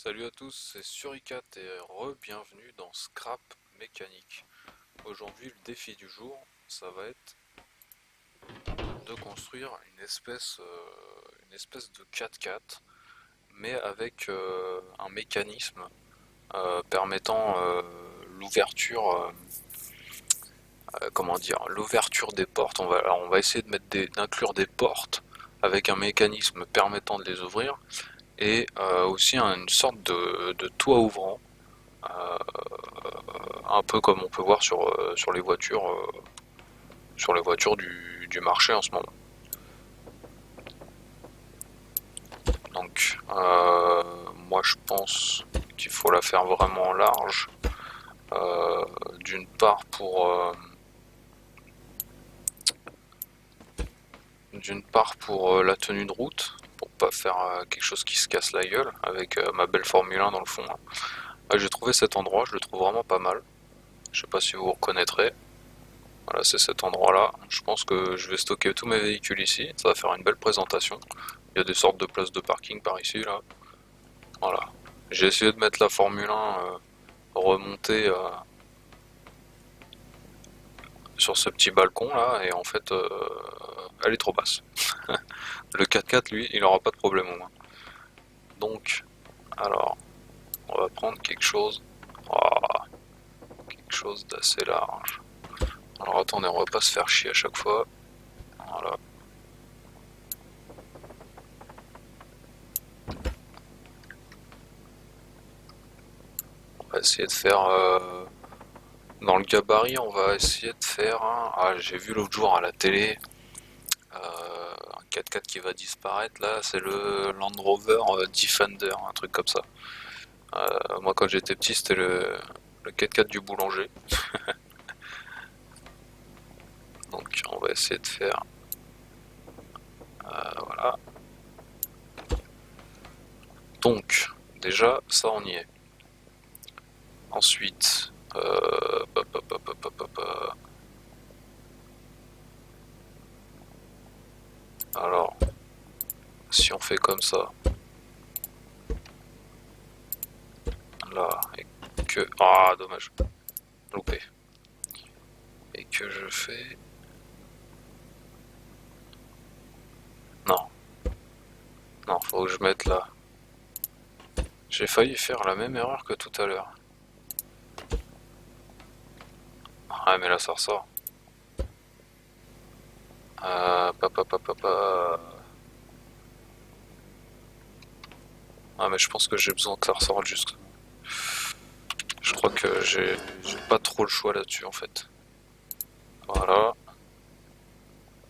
Salut à tous, c'est Suricat et re-bienvenue dans Scrap Mécanique. Aujourd'hui, le défi du jour, ça va être de construire une espèce de 4x4, mais avec un mécanisme permettant l'ouverture des portes. On va essayer d'inclure des portes avec un mécanisme permettant de les ouvrir et aussi une sorte de toit ouvrant. Euh, un peu comme on peut voir sur les voitures du marché en ce moment. Donc, moi je pense qu'il faut la faire vraiment large, euh, d'une part pour la tenue de route, pour pas faire quelque chose qui se casse la gueule avec ma belle Formule 1 dans le fond. J'ai trouvé cet endroit, je le trouve vraiment pas mal. Je sais pas si vous reconnaîtrez. Voilà, c'est cet endroit-là. Je pense que je vais stocker tous mes véhicules ici. Ça va faire une belle présentation. Il y a des sortes de places de parking par ici, là. Voilà. J'ai essayé de mettre la Formule 1 remontée sur ce petit balcon là, et en fait, elle est trop basse. Le 4x4, lui, il aura pas de problème au moins. Donc, alors, on va prendre quelque chose, ah, quelque chose d'assez large. Alors attendez, on va pas se faire chier à chaque fois. Voilà. On va essayer de faire dans le gabarit, on va essayer de faire un. Ah, j'ai vu l'autre jour à la télé un 4x4 qui va disparaître là, c'est le Land Rover Defender, un truc comme ça. Moi quand j'étais petit, c'était le 4x4 du boulanger. Donc on va essayer de faire. Voilà. Donc, déjà, ça on y est. Ensuite, alors, si on fait comme ça, là, et que. Ah, dommage, loupé. Et que je fais. Non, non, faut que je mette là. J'ai failli faire la même erreur que tout à l'heure. Ah, mais là ça ressort. Papa. Ah, mais je pense que j'ai besoin que ça ressorte juste. Je crois que j'ai pas trop le choix là-dessus en fait. Voilà,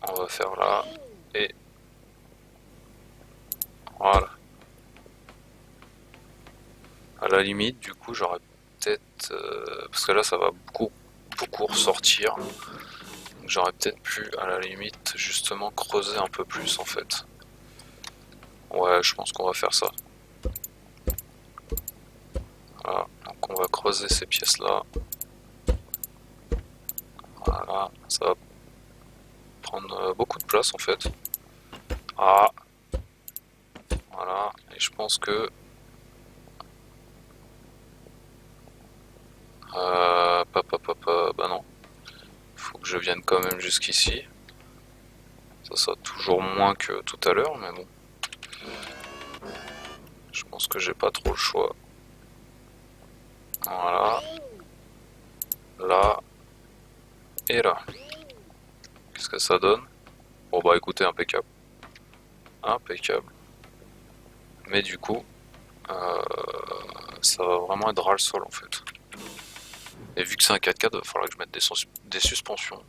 on va faire là. Et voilà. À la limite, du coup, j'aurais peut-être. Parce que là, ça va beaucoup ressortir. Donc, j'aurais peut-être pu, à la limite, justement creuser un peu plus en fait. Ouais, je pense qu'on va faire ça. Voilà, donc on va creuser ces pièces-là. Voilà, ça va prendre beaucoup de place en fait. Ah, voilà, et je pense que. Bah non, faut que je vienne quand même jusqu'ici. Ça sera toujours moins que tout à l'heure, mais bon. Je pense que j'ai pas trop le choix. Voilà, là et là. Qu'est-ce que ça donne? Bon bah écoutez, impeccable. Impeccable. Mais du coup, euh, ça va vraiment être ras le sol en fait. Et vu que c'est un 4x4, il va falloir que je mette des suspensions.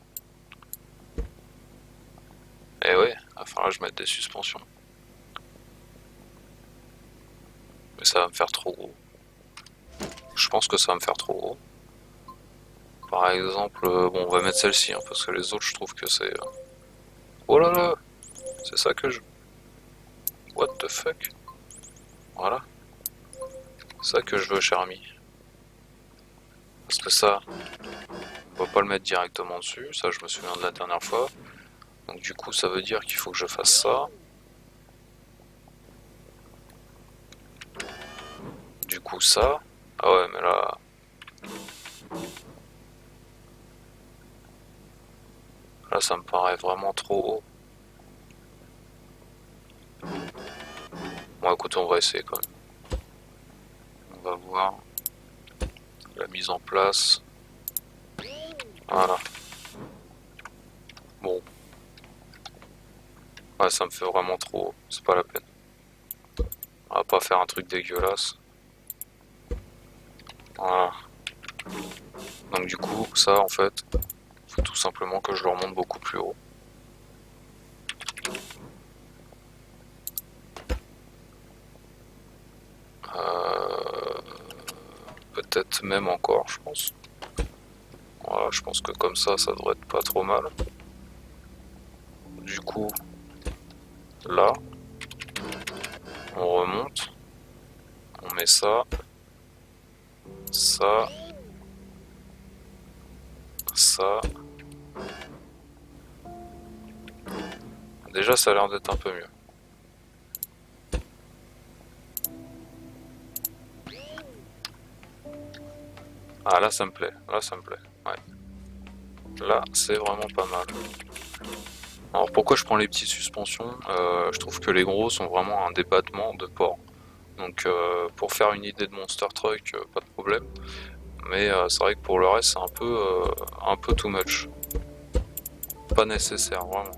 Et ouais, il va falloir que je mette des suspensions. Mais ça va me faire trop gros. Je pense que ça va me faire trop gros. Par exemple, bon, on va mettre celle-ci, hein, parce que les autres, je trouve que c'est. Oh là là, c'est ça que je. What the fuck? Voilà, c'est ça que je veux, cher ami. Parce que ça, on va pas le mettre directement dessus, ça je me souviens de la dernière fois. Donc du coup, ça veut dire qu'il faut que je fasse ça. Ou ça. Ah ouais, mais là... Là, ça me paraît vraiment trop haut. Bon, écoute, on va essayer quand même. On va voir la mise en place. Voilà. Bon. Ouais, ça me fait vraiment trop haut. C'est pas la peine. On va pas faire un truc dégueulasse. Voilà. Donc du coup, ça, en fait, faut tout simplement que je le remonte beaucoup plus haut. Euh, Peut-être même encore, je pense. Voilà, je pense que comme ça devrait être pas trop mal. Du coup, là, on remonte, on met ça, ça, ça. Déjà, ça a l'air d'être un peu mieux. Ah, là, ça me plaît. Là, ça me plaît. Ouais. Là, c'est vraiment pas mal. Alors, pourquoi je prends les petites suspensions? Je trouve que les gros sont vraiment un débattement de port. Donc, pour faire une idée de Monster Truck, pas de problème. Mais c'est vrai que pour le reste, c'est un peu too much. Pas nécessaire, vraiment.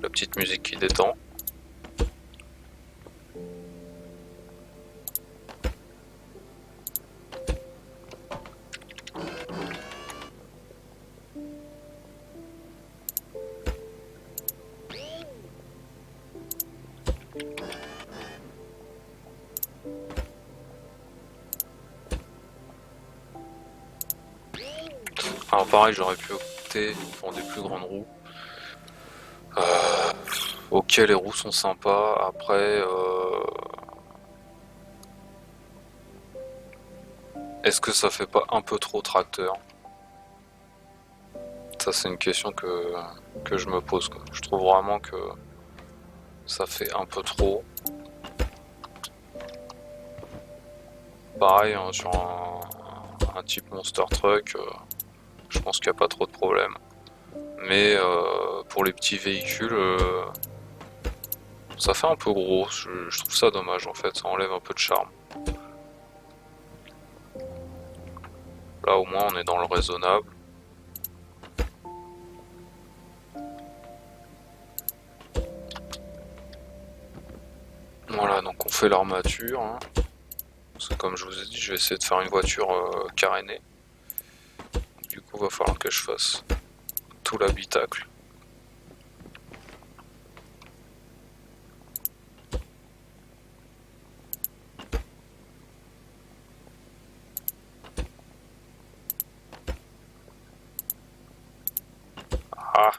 La petite musique qui détend. Alors pareil, j'aurais pu opter pour des plus grandes roues. Ok, les roues sont sympas. Après, est-ce que ça fait pas un peu trop tracteur? Ça, c'est une question que je me pose, quoi. Je trouve vraiment que ça fait un peu trop. Pareil, hein, sur un type Monster Truck, je pense qu'il n'y a pas trop de problème. Mais pour les petits véhicules, ça fait un peu gros. Je trouve ça dommage en fait, ça enlève un peu de charme. Là au moins on est dans le raisonnable. Voilà, donc on fait l'armature. Hein. Parce que comme je vous ai dit, je vais essayer de faire une voiture carénée. Du coup, il va falloir que je fasse tout l'habitacle. Ah,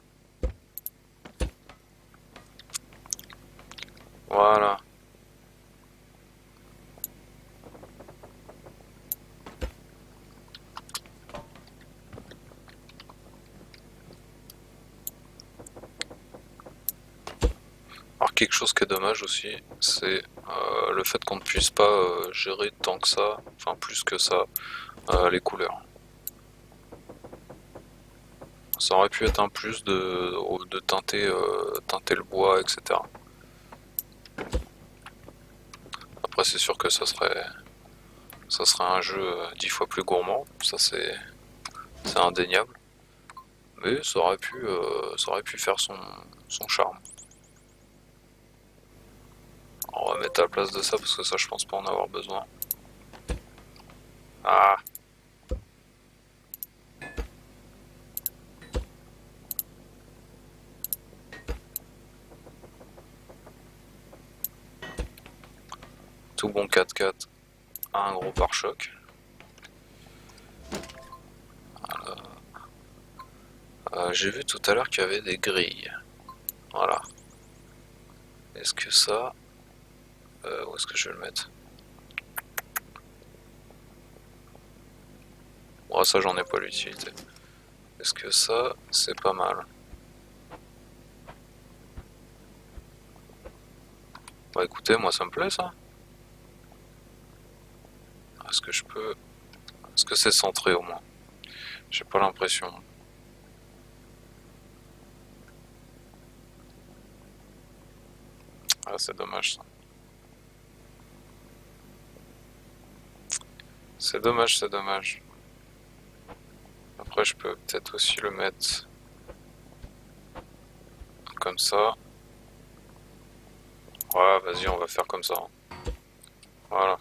voilà. Alors quelque chose qui est dommage aussi, c'est le fait qu'on ne puisse pas gérer tant que ça, enfin plus que ça, les couleurs. Ça aurait pu être un plus de teinter, teinter le bois, etc. Après c'est sûr que ça serait un jeu 10 fois plus gourmand, ça c'est indéniable. Mais ça aurait pu faire son charme. On va mettre à la place de ça parce que ça je pense pas en avoir besoin. Ah, tout bon 4x4 a un gros pare-choc. J'ai vu tout à l'heure qu'il y avait des grilles. Voilà. Est-ce que ça... où est-ce que je vais le mettre? Bon, ça j'en ai pas l'utilité. Est-ce que ça, c'est pas mal? Bah écoutez, moi ça me plaît ça. Est-ce que je peux... Est-ce que c'est centré au moins? J'ai pas l'impression. Ah, c'est dommage ça. C'est dommage, c'est dommage. Après, je peux peut-être aussi le mettre comme ça. Ouais, vas-y, on va faire comme ça. Voilà.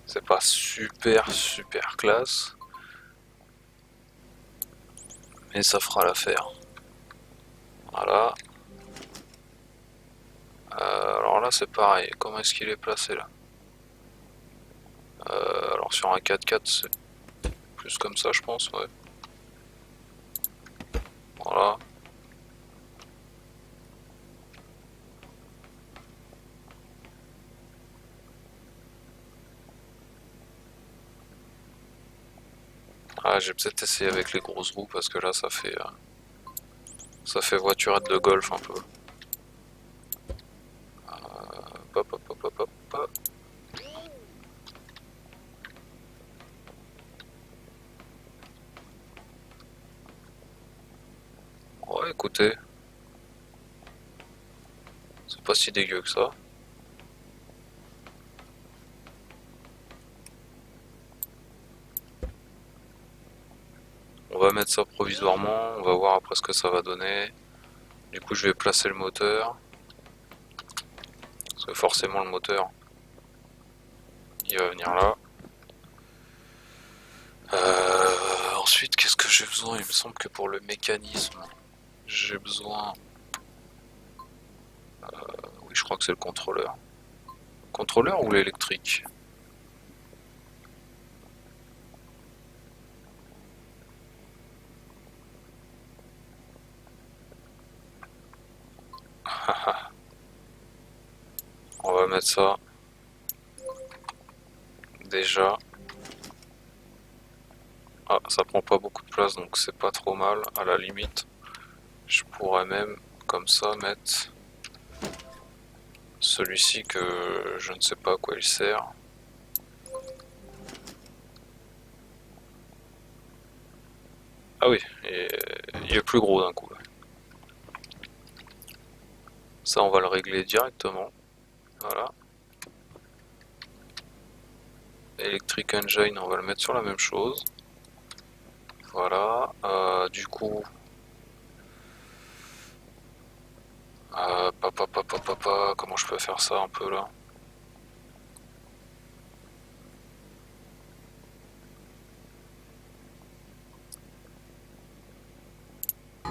C'est pas super, super classe. Mais ça fera l'affaire. Voilà. Alors là, c'est pareil. Comment est-ce qu'il est placé là? Alors sur un 4x4, c'est plus comme ça, je pense, ouais. Voilà. Ah, j'ai peut-être essayé avec les grosses roues parce que là, ça fait voiturette de golf un peu. Hop, hop, hop, hop, hop, hop. Ouais, écoutez, c'est pas si dégueu que ça. On va mettre ça provisoirement, on va voir après ce que ça va donner. Du coup, je vais placer le moteur. Parce que forcément, le moteur, il va venir là. Ensuite, qu'est-ce que j'ai besoin? Il me semble que pour le mécanisme, j'ai besoin... Oui, je crois que c'est le contrôleur. Contrôleur ou l'électrique? On va mettre ça déjà. Ah, ça prend pas beaucoup de place donc c'est pas trop mal. À la limite, je pourrais même comme ça mettre celui-ci que je ne sais pas à quoi il sert. Ah oui, il est plus gros d'un coup. Ça, on va le régler directement. Voilà. Electric Engine, on va le mettre sur la même chose. Voilà. Du coup, comment je peux faire ça un peu là?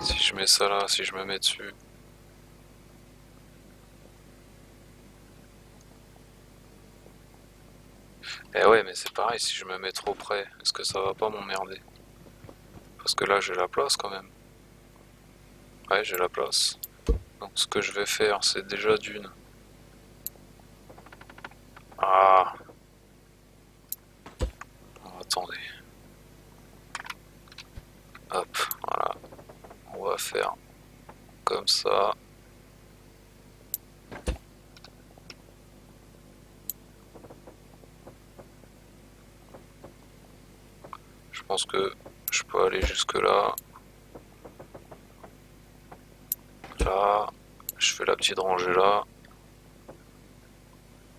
Si je mets ça là, si je me mets dessus. Eh ouais, mais c'est pareil, si je me mets trop près, est-ce que ça va pas m'emmerder? Parce que là, j'ai la place quand même. Ouais, j'ai la place. Donc ce que je vais faire, c'est déjà d'une. Ah, attendez. Hop, voilà. On va faire comme ça. Je pense que je peux aller jusque là. Là, je fais la petite rangée là.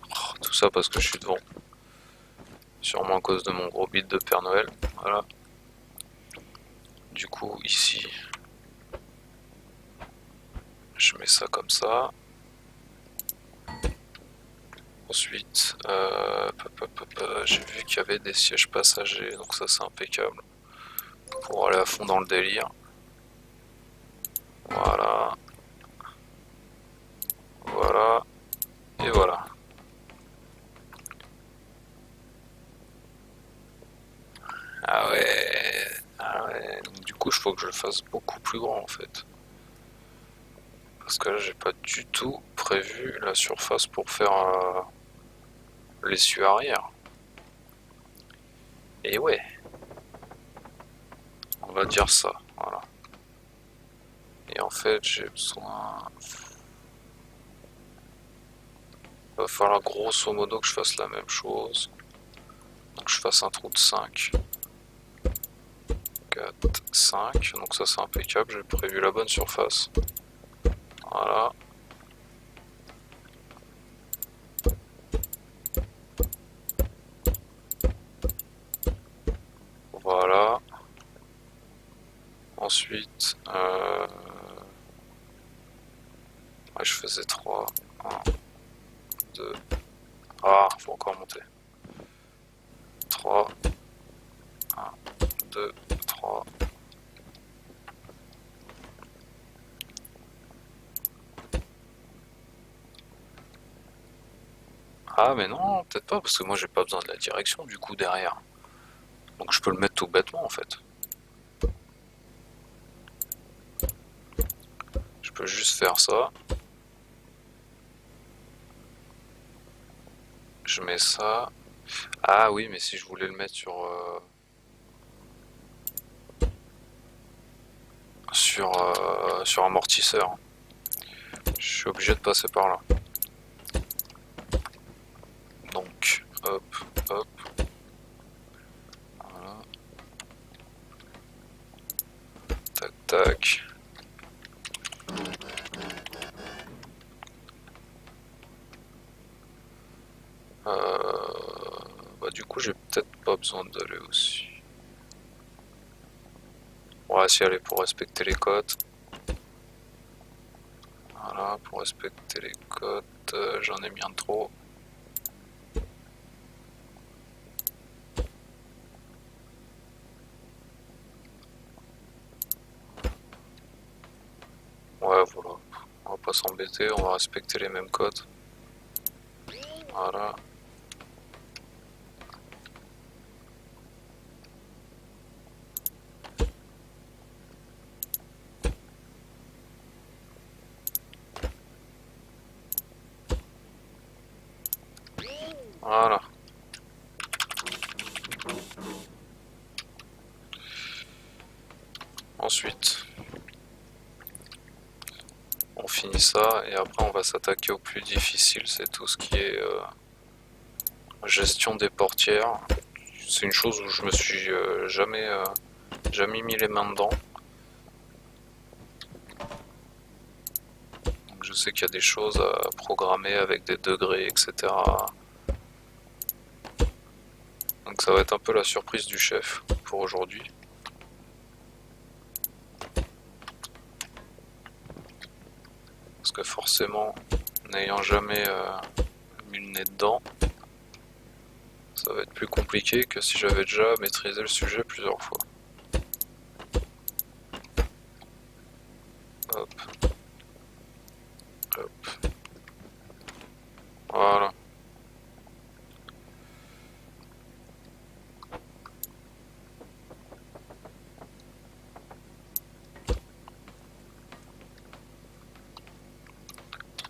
Oh, tout ça parce que je suis devant. Sûrement à cause de mon gros bit de Père Noël. Voilà. Du coup, ici, je mets ça comme ça. Ensuite, j'ai vu qu'il y avait des sièges passagers, donc ça c'est impeccable. Pour aller à fond dans le délire. Voilà. Voilà. Et voilà. Ah ouais. Ah ouais. Donc, du coup, il faut que je le fasse beaucoup plus grand en fait. Parce que là, j'ai pas du tout prévu la surface pour faire l'essieu arrière. Et ouais, on va dire ça. Voilà. Et en fait, j'ai besoin. Va falloir grosso modo que je fasse la même chose. Donc je fasse un trou de 5. 4, 5. Donc ça c'est impeccable, j'ai prévu la bonne surface. Voilà. Voilà. Ensuite, ouais, je faisais 3. 1, 2. Ah, faut encore monter. 3. 1, 2, 3. Ah mais non, peut-être pas, parce que moi j'ai pas besoin de la direction du coup derrière. Donc je peux le mettre tout bêtement en fait. Je peux juste faire ça. Je mets ça. Ah oui, mais si je voulais le mettre sur amortisseur, je suis obligé de passer par là. Donc, hop, hop. Voilà. Tac, tac. Bah du coup, j'ai peut-être pas besoin d'aller aussi. Ouais, si aller pour respecter les cotes. Voilà, pour respecter les cotes, j'en ai mis un trop. Ouais, voilà. On va pas s'embêter, on va respecter les mêmes cotes. Voilà. Voilà. Ensuite, on finit ça et après on va s'attaquer au plus difficile, c'est tout ce qui est gestion des portières. C'est une chose où je me suis jamais mis les mains dedans. Donc je sais qu'il y a des choses à programmer avec des degrés, etc. Donc ça va être un peu la surprise du chef pour aujourd'hui. Parce que forcément, n'ayant jamais mis le nez dedans, ça va être plus compliqué que si j'avais déjà maîtrisé le sujet plusieurs fois. Hop, hop. Voilà.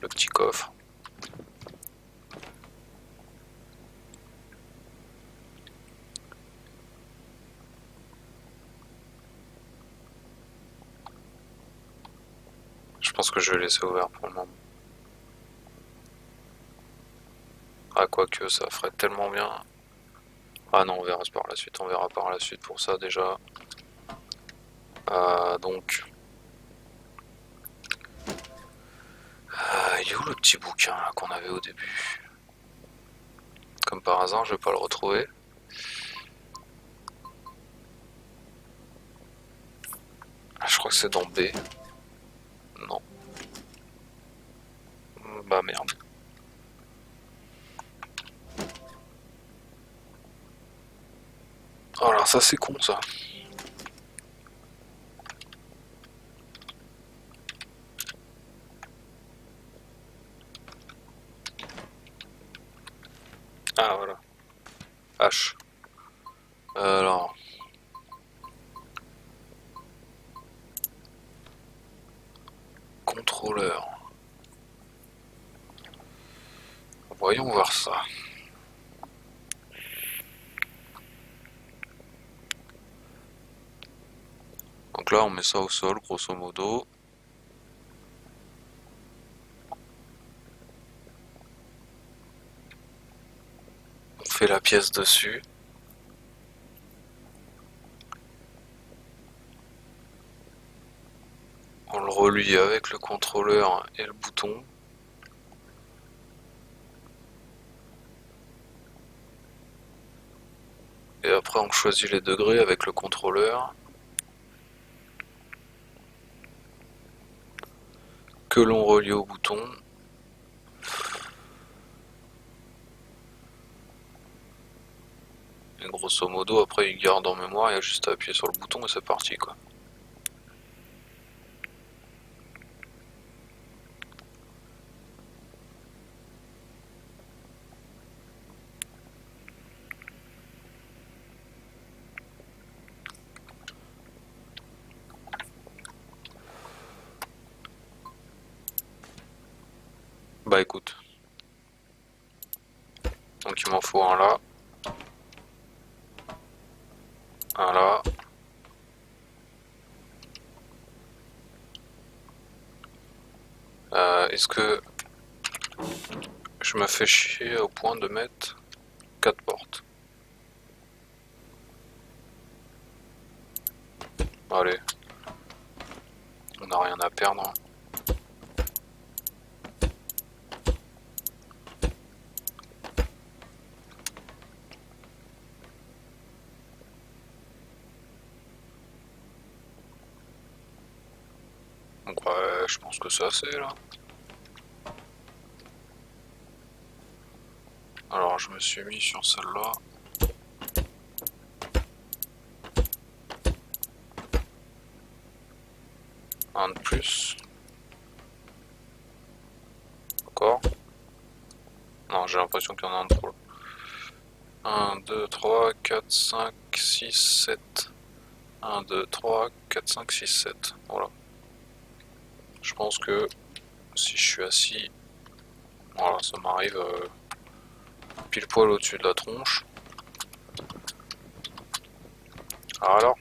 Le petit coffre. Je pense que je vais laisser ouvert pour le moment. Ah, quoique, ça ferait tellement bien. Ah non, on verra par la suite. On verra par la suite pour ça déjà. Donc, il est où le petit bouquin qu'on avait au début? Comme par hasard, je vais pas le retrouver. Je crois que c'est dans B. Non. Bah merde. Oh alors ça c'est con ça. Ah voilà. H. Alors. Contrôleur. Voyons voir ça. Donc là on met ça au sol grosso modo. fait la pièce dessus. On le relie avec le contrôleur et le bouton. Et après on choisit les degrés avec le contrôleur. Que l'on relie au bouton. Et grosso modo après il garde en mémoire, il y a juste à appuyer sur le bouton et c'est parti quoi. Bah écoute. Donc il m'en faut un là. Un là. Est-ce que je me fais chier au point de mettre 4 portes? Allez. On n'a rien à perdre. Donc ouais, je pense que c'est assez là. Alors je me suis mis sur celle-là. Un de plus. Encore. Non, j'ai l'impression qu'il y en a un de trop. 1, 2, 3, 4, 5, 6, 7. 1, 2, 3, 4, 5, 6, 7. Voilà. Je pense que si je suis assis, voilà, ça m'arrive pile poil au-dessus de la tronche. Alors,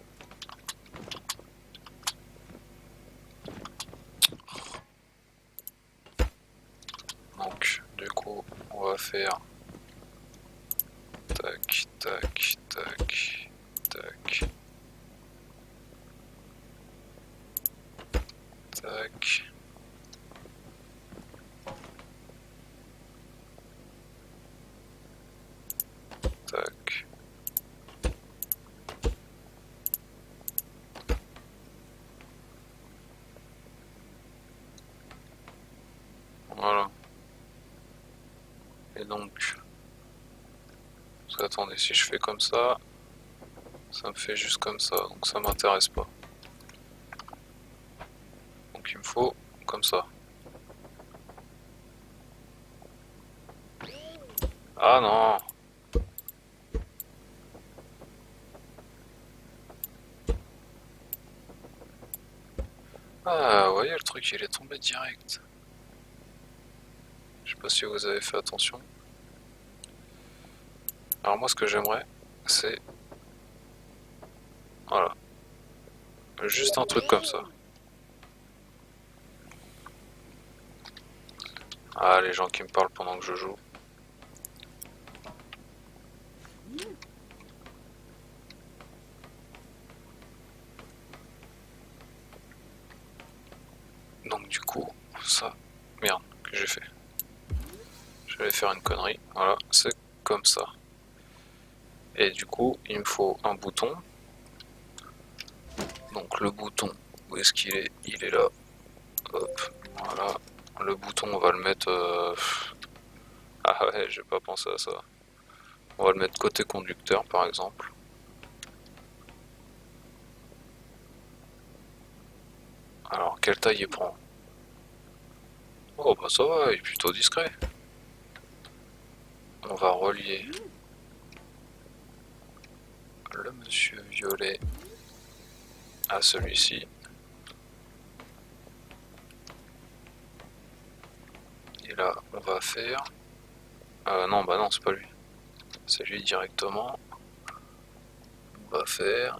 donc du coup, on va faire tac, tac, tac, tac, tac. Tac. Voilà. Et donc, attendez, si je fais comme ça me fait juste comme ça, donc ça m'intéresse pas. Donc il me faut comme ça. Ah non! Ah, vous voyez, le truc il est tombé direct. Je sais pas si vous avez fait attention. Alors moi ce que j'aimerais, c'est... Voilà. Juste un truc comme ça. Ah, les gens qui me parlent pendant que je joue. Donc du coup, ça... Merde, que j'ai fait. J'allais faire une connerie. Voilà, c'est comme ça. Et du coup, il me faut un bouton. Donc le bouton, où est-ce qu'il est? Il est là. Hop, voilà. Le bouton, on va le mettre... Ah ouais, j'ai pas pensé à ça. On va le mettre côté conducteur, par exemple. Alors, quelle taille il prend? Oh bah ça va, il est plutôt discret. On va relier le monsieur violet à celui-ci. Et là, on va faire... non, bah non, c'est pas lui. C'est lui directement. On va faire...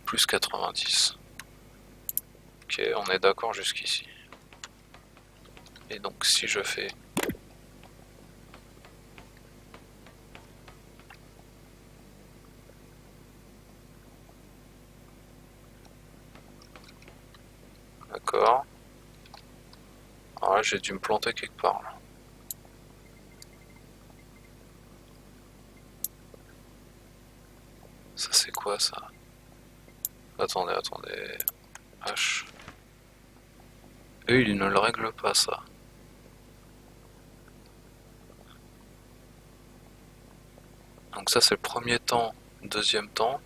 Plus 90. Ok, on est d'accord jusqu'ici. Et donc si je fais... D'accord. Alors là j'ai dû me planter quelque part là. Ça c'est quoi ça? Attendez, attendez. H. Eux ils ne le règlent pas ça. Donc ça c'est le premier temps, deuxième temps.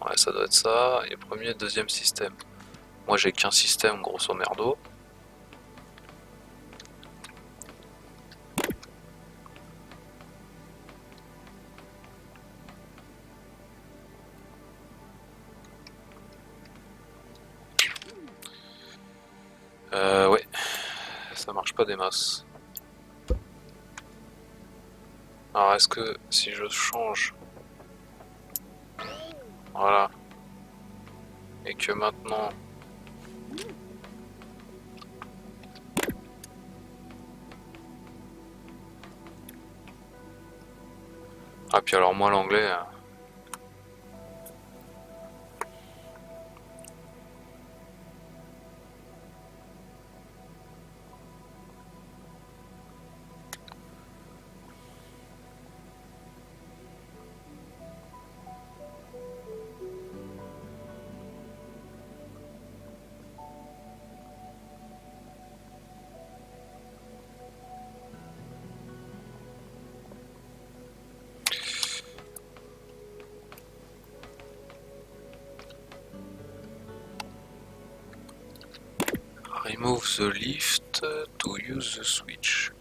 Ouais ça doit être ça. Et premier, deuxième système. Moi j'ai qu'un système grosso merdo. Ouais, ça marche pas des masses. Alors est-ce que si je change, voilà, et que maintenant, ah puis alors moi l'anglais, remove the lift to use the switch.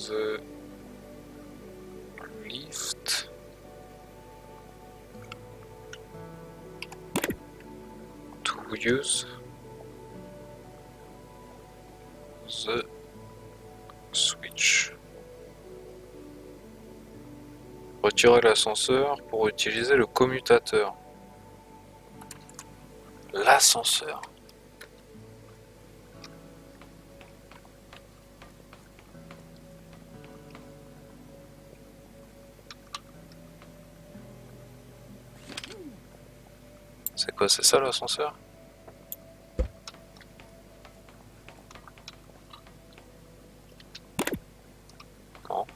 The lift to use the switch. Retirer l'ascenseur pour utiliser le commutateur. L'ascenseur? C'est quoi, c'est ça l'ascenseur? Non.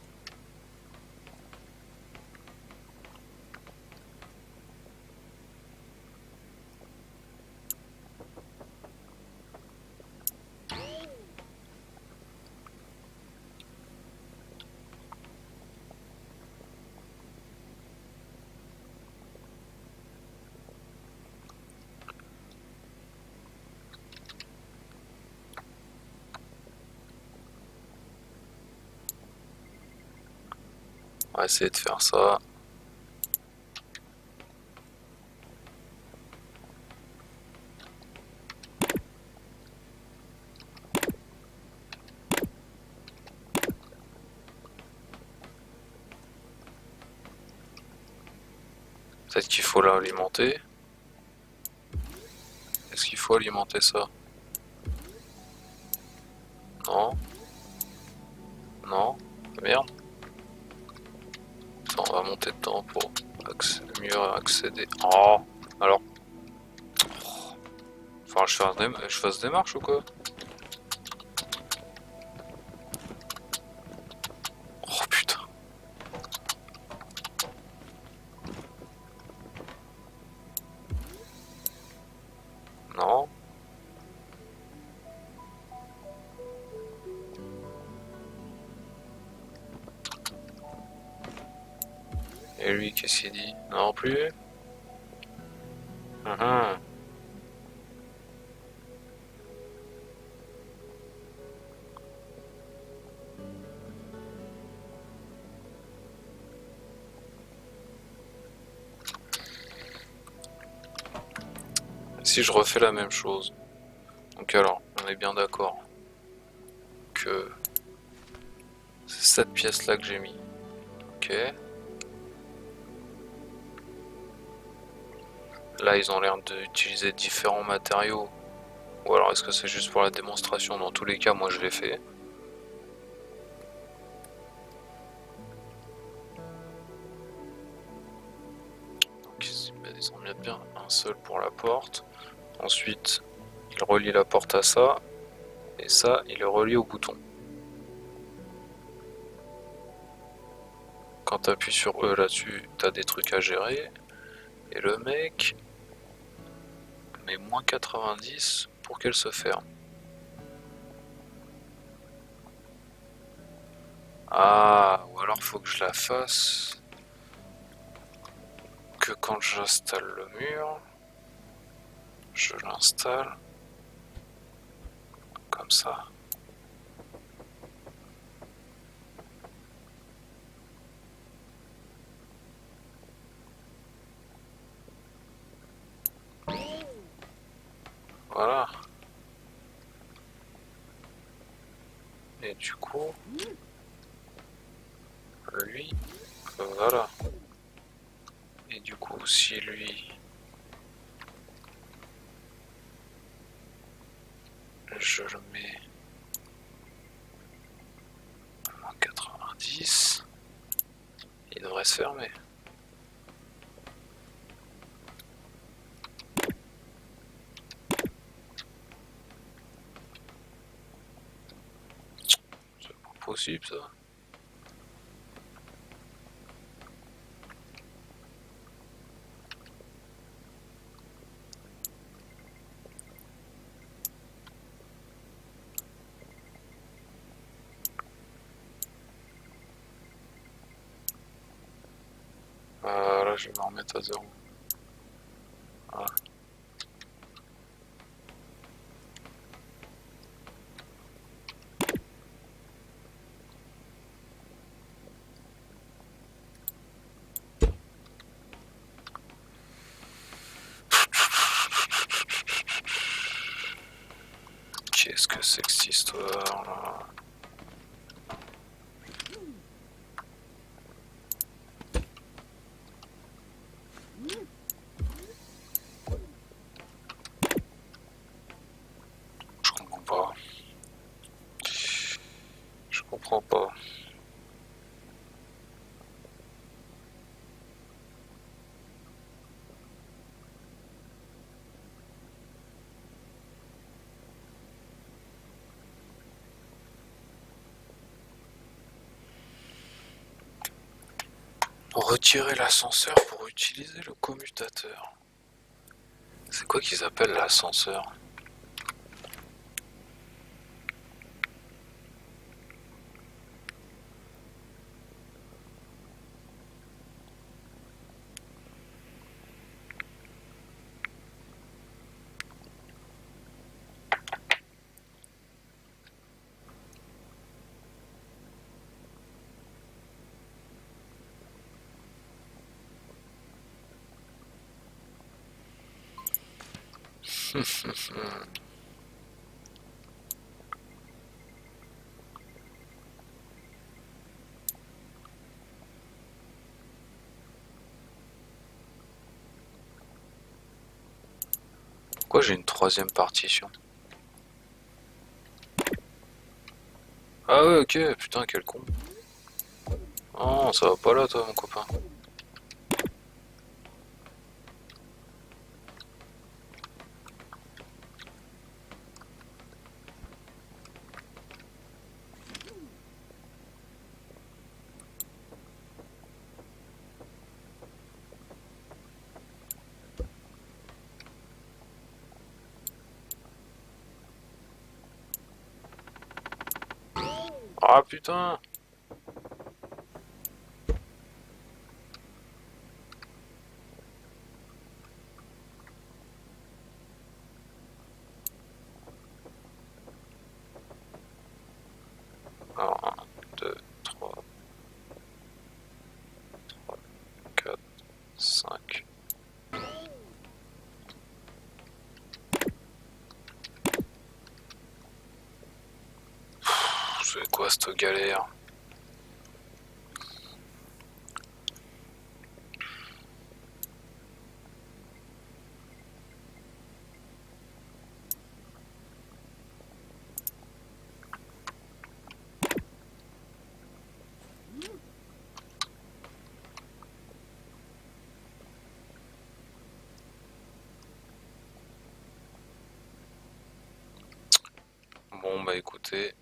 On va essayer de faire ça. Peut-être qu'il faut l'alimenter. Est-ce qu'il faut alimenter ça? Non. Non. Merde. Attends, on va monter dedans pour mieux accéder. Oh. Alors. Enfin, je fasse des marches ou quoi? Oh putain. Non. Et lui, qu'est-ce qu'il dit? Non plus. Mhm. si je refais la même chose, donc alors, on est bien d'accord que c'est cette pièce là que j'ai mis. Ok. Là, ils ont l'air d'utiliser différents matériaux. Ou alors, est-ce que c'est juste pour la démonstration? Dans tous les cas, moi, je l'ai fait. Donc, ils en mettent bien un seul pour la porte. Ensuite, ils relient la porte à ça. Et ça, il est relié au bouton. Quand tu appuies sur E là-dessus, tu as des trucs à gérer. Et le mec met moins 90 pour qu'elle se ferme. Ah, ou alors faut que je la fasse que quand j'installe le mur, je l'installe comme ça. Voilà. Et du coup, lui, voilà. Et du coup, si lui, je le mets à 90, il devrait se fermer. C'est pas possible ça. Là, je vais me remettre à zéro. Voilà. Qu'est-ce que c'est que cette histoire là? Je comprends pas. Je comprends pas. Retirer l'ascenseur pour utiliser le commutateur. C'est quoi qu'ils appellent l'ascenseur? Pourquoi j'ai une troisième partition? Ah ouais, ok, putain, quel con. Oh, ça va pas là, toi, mon copain. Ah putain! Alors, 1, 2, 3, 4, 5. quoi cette galère? Bon bah écoutez,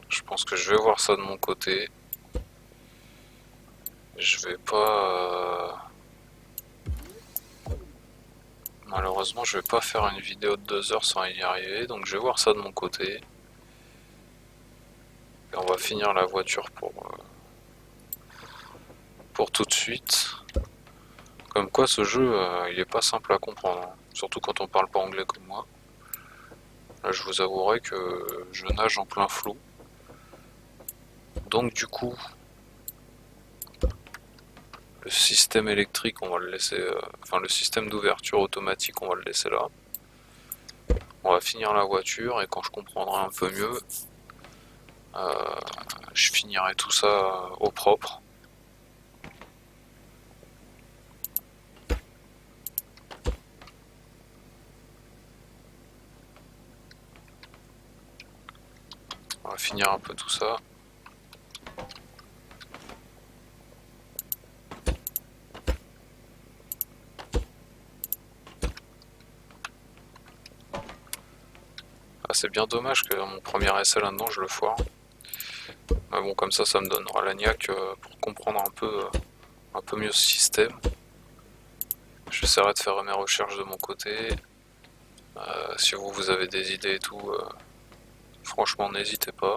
je pense que je vais voir ça de mon côté. Je vais pas... Malheureusement, je vais pas faire une vidéo de 2 heures sans y arriver, donc je vais voir ça de mon côté. Et on va finir la voiture pour tout de suite. Comme quoi ce jeu, il est pas simple à comprendre, hein. Surtout quand on parle pas anglais comme moi. Là, je vous avouerai que je nage en plein flou. Donc du coup, le système électrique, on va le laisser... enfin, le système d'ouverture automatique, on va le laisser là. On va finir la voiture et quand je comprendrai un peu mieux, je finirai tout ça au propre. On va finir un peu tout ça. Ah, c'est bien dommage que mon premier essai là-dedans je le foire. Mais bon, comme ça me donnera la niaque pour comprendre un peu mieux ce système. J'essaierai de faire mes recherches de mon côté. Si vous avez des idées et tout, franchement n'hésitez pas.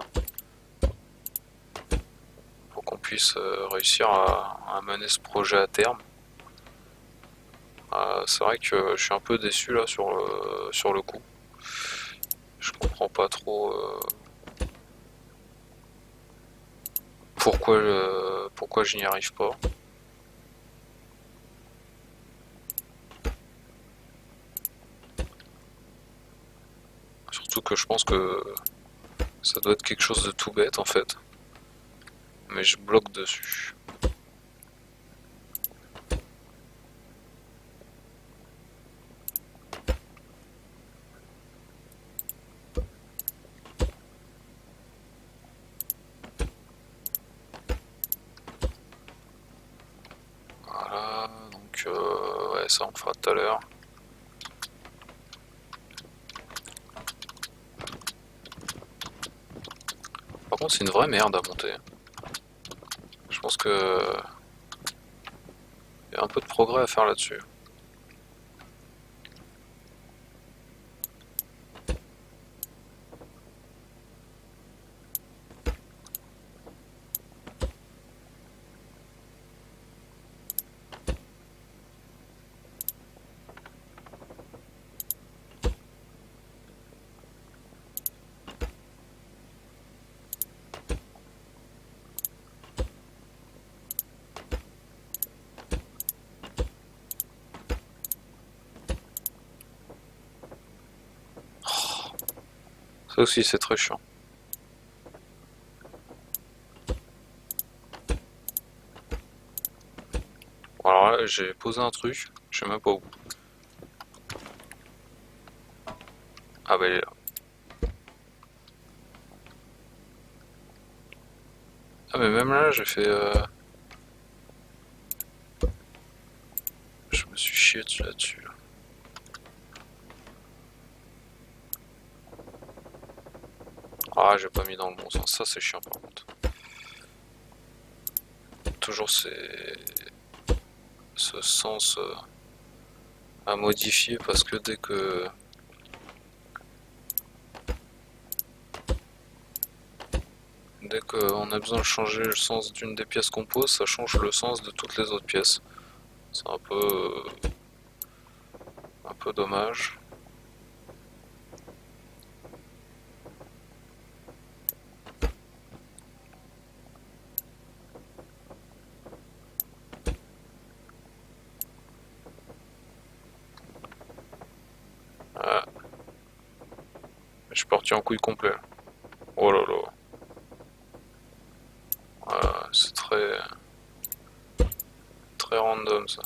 Pour qu'on puisse réussir à mener ce projet à terme. C'est vrai que je suis un peu déçu là sur le coup. Je comprends pas trop pourquoi je n'y arrive pas. Surtout que je pense que ça doit être quelque chose de tout bête en fait. Mais je bloque dessus. Voilà, donc ouais, ça on fera tout à l'heure. Par contre, c'est une vraie merde à monter. Je pense que il y a un peu de progrès à faire là-dessus. Ça aussi, c'est très chiant. Bon, alors là, j'ai posé un truc, je sais même pas où. Ah bah elle est là. Ah mais même là, j'ai fait... je me suis chié dessus là-dessus. Là. Ah, j'ai pas mis dans le bon sens. Ça, c'est chiant par contre. Toujours ce sens à modifier parce que dès qu'on a besoin de changer le sens d'une des pièces qu'on pose, ça change le sens de toutes les autres pièces. C'est un peu dommage. Ah, je suis parti en couille complet. Oh là là. C'est très random ça.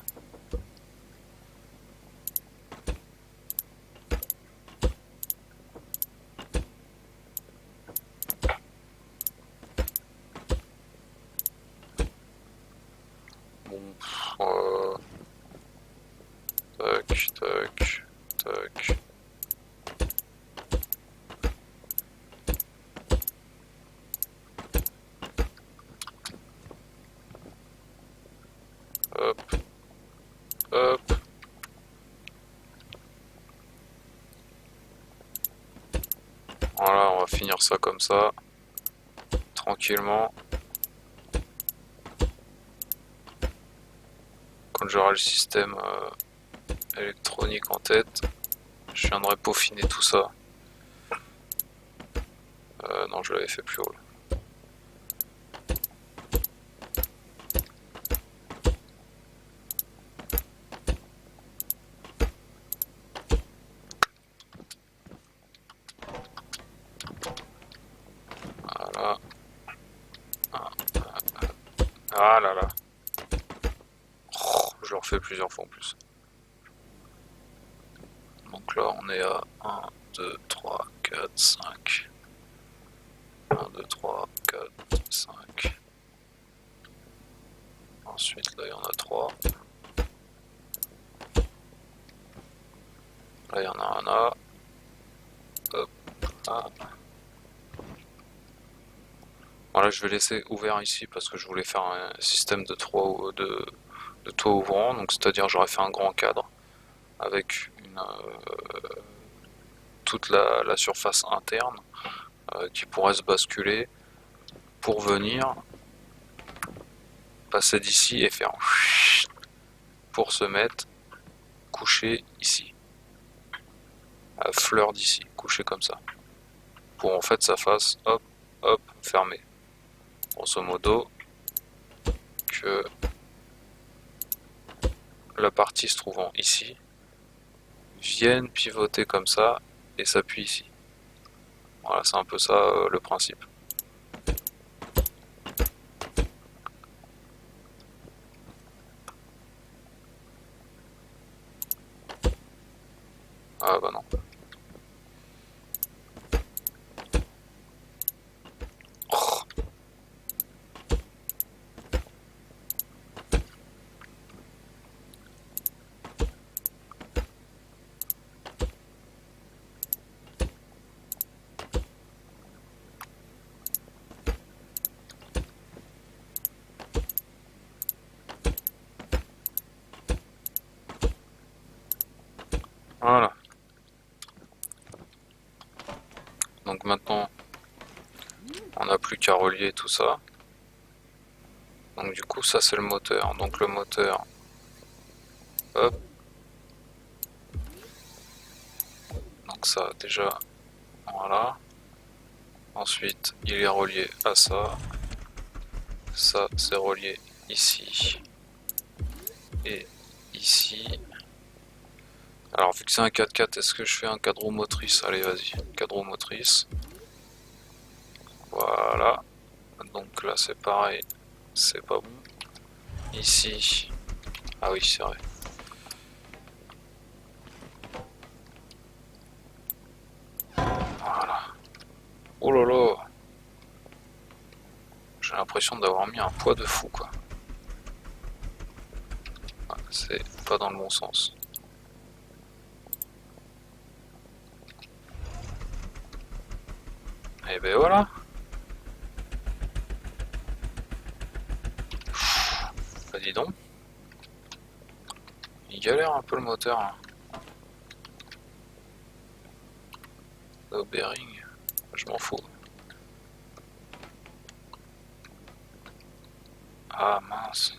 Bon, tac, tac, tac. Hop, hop. Voilà, on va finir ça comme ça, tranquillement. Quand j'aurai le système électronique en tête, je viendrai peaufiner tout ça. Non, je l'avais fait plus haut là. Voilà. Ah là là. Oh, je le refais plusieurs fois en plus. Donc là, on est à 1, 2, 3, 4, 5. 1, 2, 3, 4, 5. Ensuite, là, il y en a 3. Là, il y en a un là. Hop. Ah. Voilà, je vais laisser ouvert ici parce que je voulais faire un système de toit ouvrant. Donc, c'est-à-dire, j'aurais fait un grand cadre avec toute la surface interne qui pourrait se basculer pour venir passer d'ici et faire pour se mettre couché ici, à fleur d'ici, couché comme ça, pour en fait ça fasse hop hop fermé. Grosso modo que la partie se trouvant ici vienne pivoter comme ça et s'appuie ici. Voilà, c'est un peu ça le principe. Ah bah non. Voilà. Donc maintenant, on n'a plus qu'à relier tout ça. Donc du coup, ça c'est le moteur. Donc le moteur, hop. Donc ça déjà, voilà. Ensuite, il est relié à ça. Ça c'est relié ici et ici. Alors vu que c'est un 4x4, est-ce que je fais un cadre motrice? Allez vas-y, cadre motrice. Voilà. Donc là c'est pareil, c'est pas bon. Ici, ah oui c'est vrai. Voilà. Oh là là. J'ai l'impression d'avoir mis un poids de fou quoi. C'est pas dans le bon sens. Et ben voilà. Bah dis donc. Il galère un peu le moteur. Hein. Le bearing, je m'en fous. Ah mince.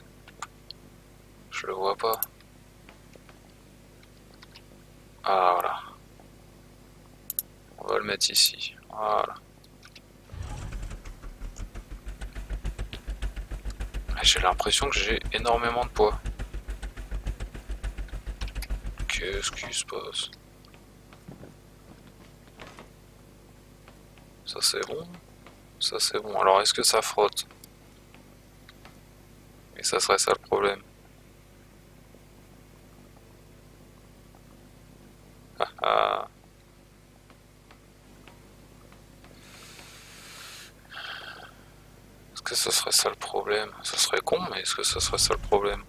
Je le vois pas. Ah voilà. On va le mettre ici. Voilà. J'ai l'impression que j'ai énormément de poids. Qu'est-ce qui se passe? Ça c'est bon. ça c'est bon. Alors est-ce que ça frotte? Et ça serait ça le problème. Ah ah. Est-ce que ce serait ça le problème? Ce serait con, mais est-ce que ce serait ça le problème?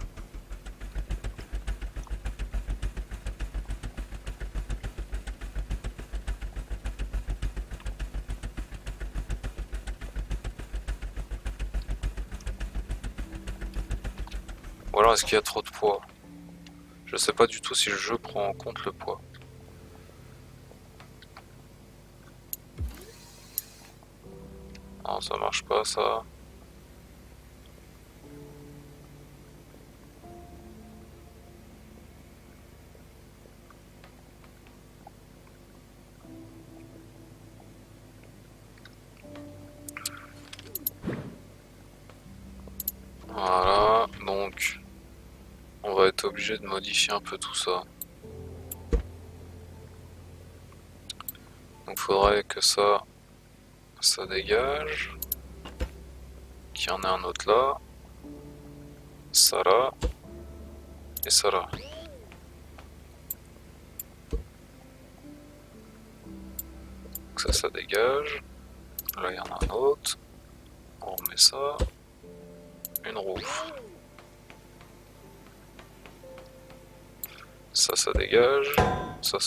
Ou alors est-ce qu'il y a trop de poids? Je sais pas du tout si le jeu prend en compte le poids. Non, ça marche pas ça. Voilà, donc on va être obligé de modifier un peu tout ça. Donc faudrait que ça dégage, qu'il y en ait un autre là, ça là, et ça là. Donc ça dégage. Là il y en a un autre. On remet ça. Une roue. Ça dégage. Ça,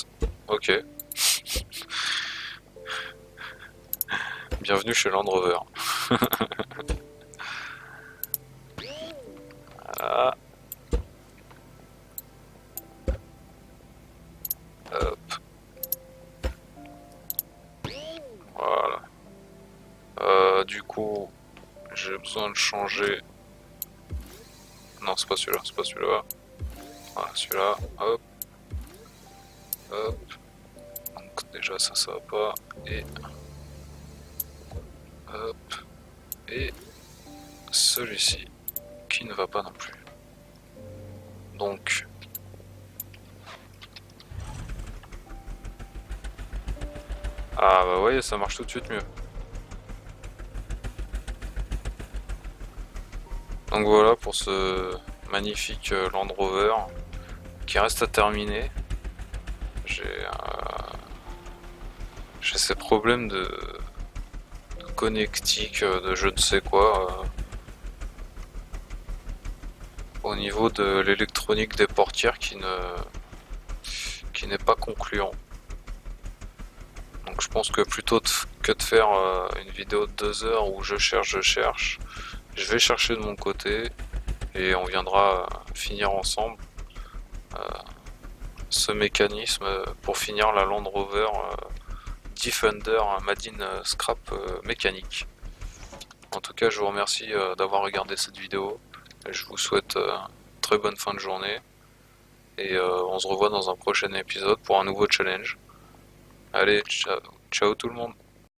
ok. Bienvenue chez Land Rover. Voilà. Hop. Voilà. Du coup, j'ai besoin de changer. Non, c'est pas celui-là, c'est pas celui-là. Voilà, celui-là. Hop. Hop. Donc déjà ça va pas. Et hop. Et celui-ci qui ne va pas non plus. Donc ah bah voyez, ça marche tout de suite mieux. Donc voilà pour ce magnifique Land Rover qui reste à terminer. J'ai ces problèmes de connectique, de je ne sais quoi, au niveau de l'électronique des portières qui n'est pas concluant. Donc je pense que plutôt que de faire une vidéo de 2 heures où je cherche, je vais chercher de mon côté et on viendra finir ensemble ce mécanisme pour finir la Land Rover Defender Madine Scrap mécanique. En tout cas, je vous remercie d'avoir regardé cette vidéo. Je vous souhaite très bonne fin de journée et on se revoit dans un prochain épisode pour un nouveau challenge. Allez, ciao, ciao tout le monde.